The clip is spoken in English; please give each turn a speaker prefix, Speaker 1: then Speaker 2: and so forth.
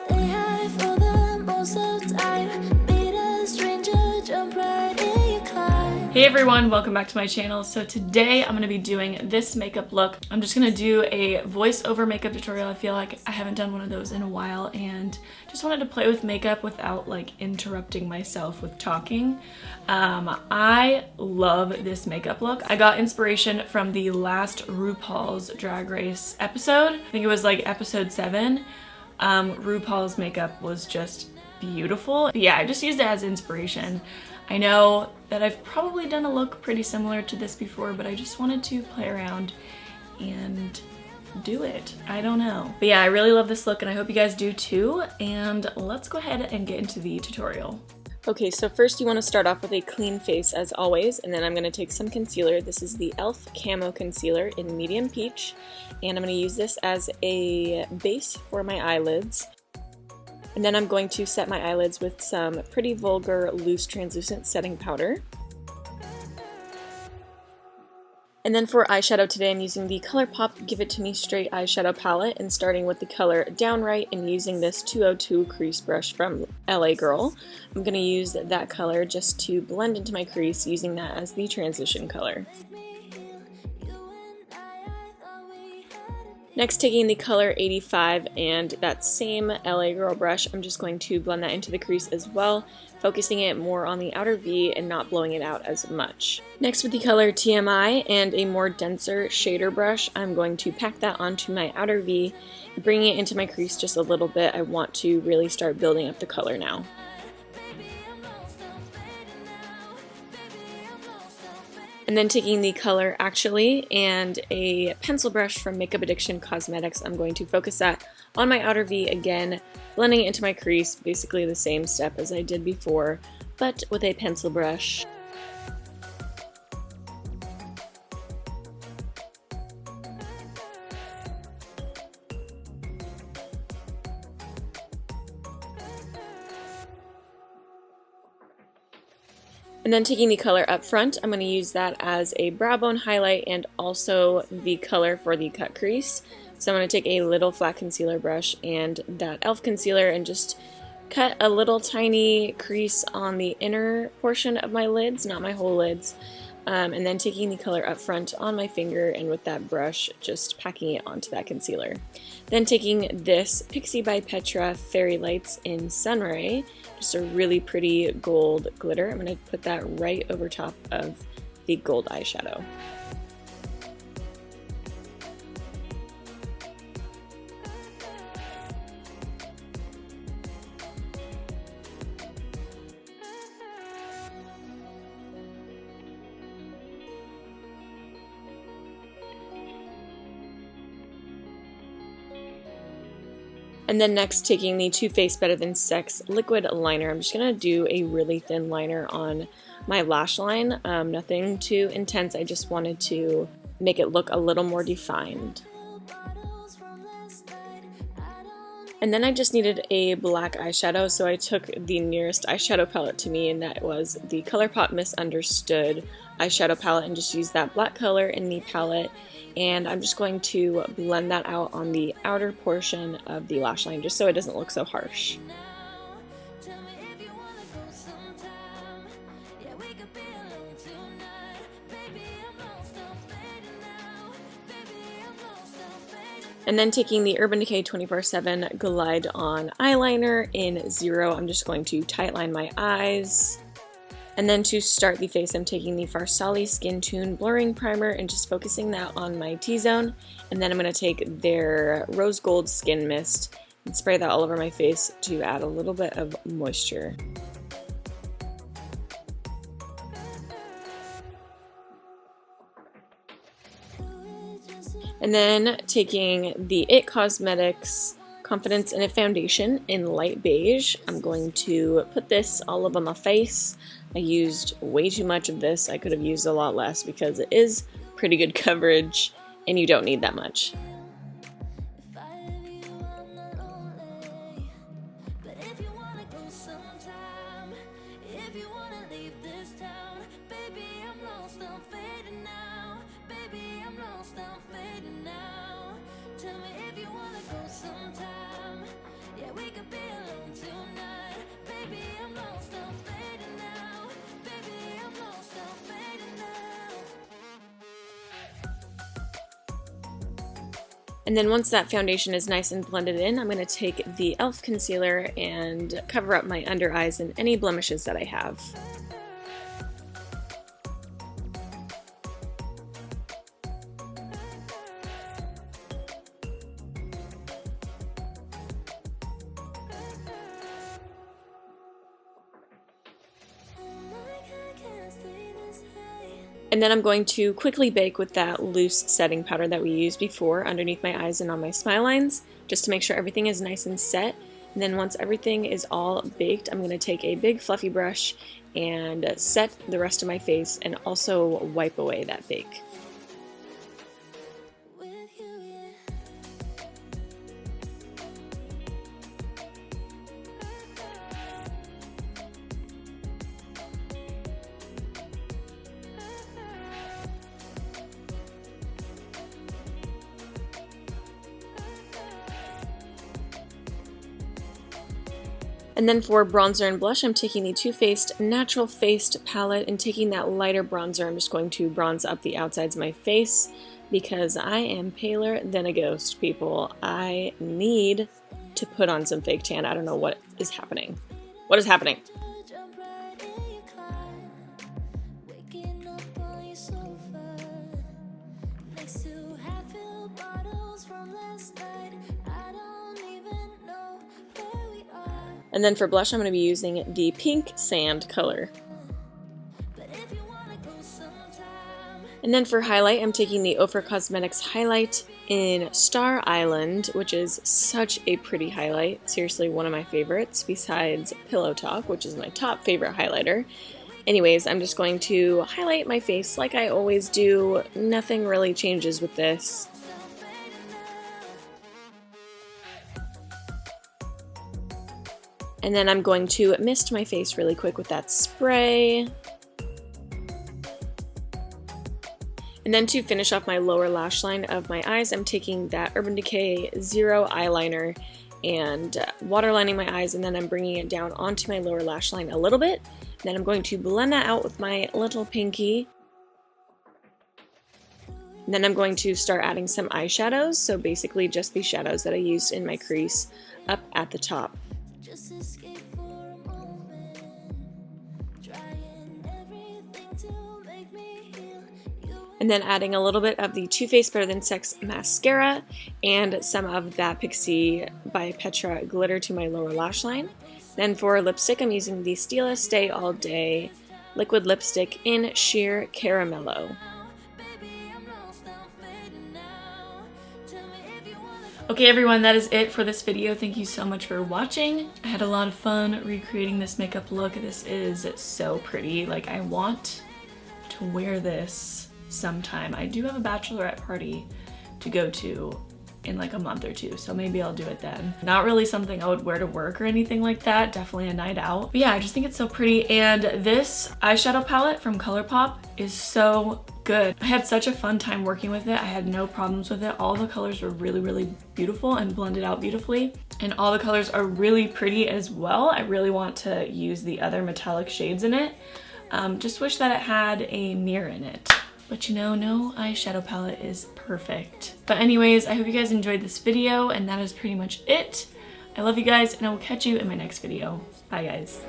Speaker 1: Stay high for the most of the time. Meet a stranger, jump right in your climb.
Speaker 2: Hey everyone, welcome back to my channel. So today I'm going to be doing this makeup look. I'm just going to do a voiceover makeup tutorial. I feel like I haven't done one of those in a while and just wanted to play with makeup without like interrupting myself with talking. I love this makeup look. I got inspiration from the last RuPaul's Drag Race episode. I think it was like episode 7. RuPaul's makeup was just beautiful. But yeah, I just used it as inspiration. I know that I've probably done a look pretty similar to this before, but I just wanted to play around and do it. I don't know. But yeah, I really love this look and I hope you guys do too. And let's go ahead and get into the tutorial. Okay, so first you want to start off with a clean face as always, and then I'm going to take some concealer. This is the e.l.f. Camo Concealer in Medium Peach, and I'm going to use this as a base for my eyelids. And then I'm going to set my eyelids with some Pretty Vulgar Loose Translucent Setting Powder. And then for eyeshadow today, I'm using the Colourpop Give It To Me Straight eyeshadow palette, and starting with the color Downright and using this 202 crease brush from LA Girl. I'm going to use that color just to blend into my crease, using that as the transition color. Next, taking the color 85 and that same LA Girl brush, I'm just going to blend that into the crease as well, focusing it more on the outer V and not blowing it out as much. Next, with the color TMI and a more denser shader brush, I'm going to pack that onto my outer V, bringing it into my crease just a little bit. I want to really start building up the color now. And then taking the color Actually and a pencil brush from Makeup Addiction Cosmetics, I'm going to focus that on my outer V again, blending it into my crease, basically the same step as I did before, but with a pencil brush. And then taking the color up front, I'm going to use that as a brow bone highlight and also the color for the cut crease. So I'm going to take a little flat concealer brush and that e.l.f. concealer and just cut a little tiny crease on the inner portion of my lids, not my whole lids. And then taking the color up front on my finger and with that brush, just packing it onto that concealer. Then taking this Pixie by Petra Fairy Lights in Sunray, just a really pretty gold glitter. I'm going to put that right over top of the gold eyeshadow. And then next, taking the Too Faced Better Than Sex liquid liner, I'm just going to do a really thin liner on my lash line. Nothing too intense, I just wanted to make it look a little more defined. And then I just needed a black eyeshadow, so I took the nearest eyeshadow palette to me, and that was the Colourpop Misunderstood eyeshadow palette, and just used that black color in the palette. And I'm just going to blend that out on the outer portion of the lash line just so it doesn't look so harsh. And then taking the Urban Decay 24/7 Glide On eyeliner in 0, I'm just going to tightline my eyes. And then to start the face, I'm taking the Farsali Skin Tune Blurring Primer and just focusing that on my T-zone. And then I'm going to take their Rose Gold Skin Mist and spray that all over my face to add a little bit of moisture. And then taking the IT Cosmetics Confidence in a Foundation in light beige, I'm going to put this all over my face. I used way too much of this. I could have used a lot less because it is pretty good coverage and you don't need that much.
Speaker 1: Tell me if you wanna go sometime. Yeah, we could be
Speaker 3: And then once that foundation is nice and blended in, I'm going to take the e.l.f. concealer and cover up my under eyes and any blemishes that I have. And then I'm going to quickly bake with that loose setting powder that we used before underneath my eyes and on my smile lines, just to make sure everything is nice and set. And then once everything is all baked, I'm going to take a big fluffy brush and set the rest of my face and also wipe away that bake. And then for bronzer and blush, I'm taking the Too Faced Natural Faced palette and taking that lighter bronzer. I'm just going to bronze up the outsides of my face because I am paler than a ghost, people. I need to put on some fake tan. I don't know what is happening. What is happening? And then for blush, I'm going to be using the Pink Sand color. And then for highlight, I'm taking the Ofra Cosmetics highlight in Star Island, which is such a pretty highlight. Seriously, one of my favorites, besides Pillow Talk, which is my top favorite highlighter. Anyways, I'm just going to highlight my face like I always do. Nothing really changes with this. And then I'm going to mist my face really quick with that spray. And then to finish off my lower lash line of my eyes, I'm taking that Urban Decay Zero eyeliner and waterlining my eyes, and then I'm bringing it down onto my lower lash line a little bit. And then I'm going to blend that out with my little pinky. And then I'm going to start adding some eyeshadows, so basically just the shadows that I used in my crease up at the top. And then adding a little bit of the Too Faced Better Than Sex mascara and some of that Pixie by Petra glitter to my lower lash line. Then for lipstick, I'm using the Stila Stay All Day liquid lipstick in sheer caramello.
Speaker 2: Okay everyone, that is it for this video. Thank you so much for watching. I had a lot of fun recreating this makeup look. This is so pretty. Like, I want to wear this sometime. I do have a bachelorette party to go to in like a month or two, so maybe I'll do it then. Not really something I would wear to work or anything like that, definitely a night out. But yeah, I just think it's so pretty, and this eyeshadow palette from Colourpop is so good. I had such a fun time working with it. I had no problems with it. All the colors were really, really beautiful and blended out beautifully, and all the colors are really pretty as well. I really want to use the other metallic shades in it. Just wish that it had a mirror in it. But you know, no eyeshadow palette is perfect. But anyways, I hope you guys enjoyed this video, and that is pretty much it. I love you guys, and I will catch you in my next video. Bye guys.